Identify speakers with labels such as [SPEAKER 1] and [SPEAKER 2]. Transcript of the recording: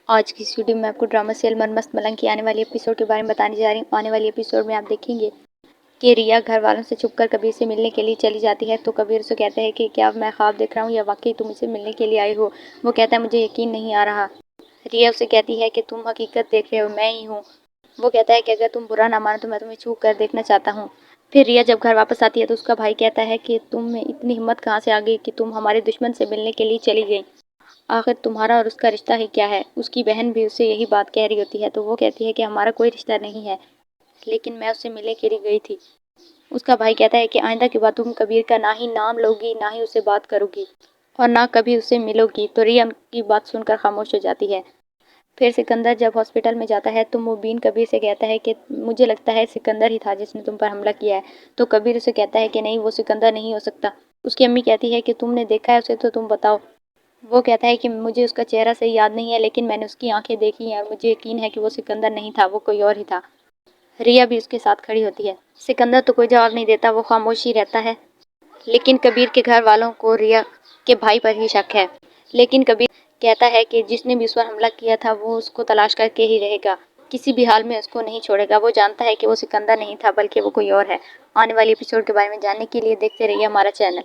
[SPEAKER 1] آج کی اس ویڈیو میں آپ کو ڈرامہ سیریل مرمست ملنگ کی آنے والی ایپیسوڈ کے بارے میں بتانے جا رہی ہوں۔ آنے والی ایپیسوڈ میں آپ دیکھیں گے کہ ریا گھر والوں سے چھپ کر کبیر سے ملنے کے لیے چلی جاتی ہے تو کبیر اسے کہتا ہے کہ کیا میں خواب دیکھ رہا ہوں یا واقعی تم اسے ملنے کے لیے آئے ہو۔ وہ کہتا ہے مجھے یقین نہیں آ رہا۔ ریا اسے کہتی ہے کہ تم حقیقت دیکھ رہے ہو، میں ہی ہوں۔ وہ کہتا ہے کہ اگر تم برا نہ مانو تو میں تمہیں چھو کر دیکھنا چاہتا ہوں۔ پھر ریا جب گھر واپس آتی ہے تو اس کا بھائی کہتا ہے کہ تم میں اتنی ہمت کہاں سے آ گئی کہ تم ہمارے دشمن سے ملنے کے لیے چلی گئی۔ آخر تمہارا اور اس کا رشتہ ہی کیا ہے؟ اس کی بہن بھی اسے یہی بات کہہ رہی ہوتی ہے تو وہ کہتی ہے کہ ہمارا کوئی رشتہ نہیں ہے، لیکن میں اسے ملنے کے لیے گئی تھی۔ اس کا بھائی کہتا ہے کہ آئندہ کے بعد تم کبیر کا نہ ہی نام لو گی، نہ ہی اسے بات کرو گی اور نہ کبھی اسے ملو گی۔ تو ریا ان کی بات سن کر خاموش ہو جاتی ہے۔ پھر سکندر جب ہاسپٹل میں جاتا ہے تو مبین کبیر سے کہتا ہے کہ مجھے لگتا ہے سکندر ہی تھا جس نے تم پر حملہ کیا ہے۔ تو کبیر اسے کہتا ہے کہ نہیں، وہ سکندر نہیں ہو سکتا۔ اس کی امی کہتی ہے کہ تم نے دیکھا ہے اسے تو تم بتاؤ۔ وہ کہتا ہے کہ مجھے اس کا چہرہ صحیح یاد نہیں ہے، لیکن میں نے اس کی آنکھیں دیکھی ہیں اور مجھے یقین ہے کہ وہ سکندر نہیں تھا، وہ کوئی اور ہی تھا۔ ریا بھی اس کے ساتھ کھڑی ہوتی ہے۔ سکندر تو کوئی جواب نہیں دیتا، وہ خاموش ہی رہتا ہے۔ لیکن کبیر کے گھر والوں کو ریا کے بھائی پر ہی شک ہے۔ لیکن کبیر کہتا ہے کہ جس نے بھی اس پر حملہ کیا تھا وہ اس کو تلاش کر کے ہی رہے گا، کسی بھی حال میں اس کو نہیں چھوڑے گا۔ وہ جانتا ہے کہ وہ سکندر نہیں تھا بلکہ وہ کوئی اور ہے۔ آنے والی ایپیسوڈ کے بارے میں جاننے کے لیے دیکھتے رہیے ہمارا چینل۔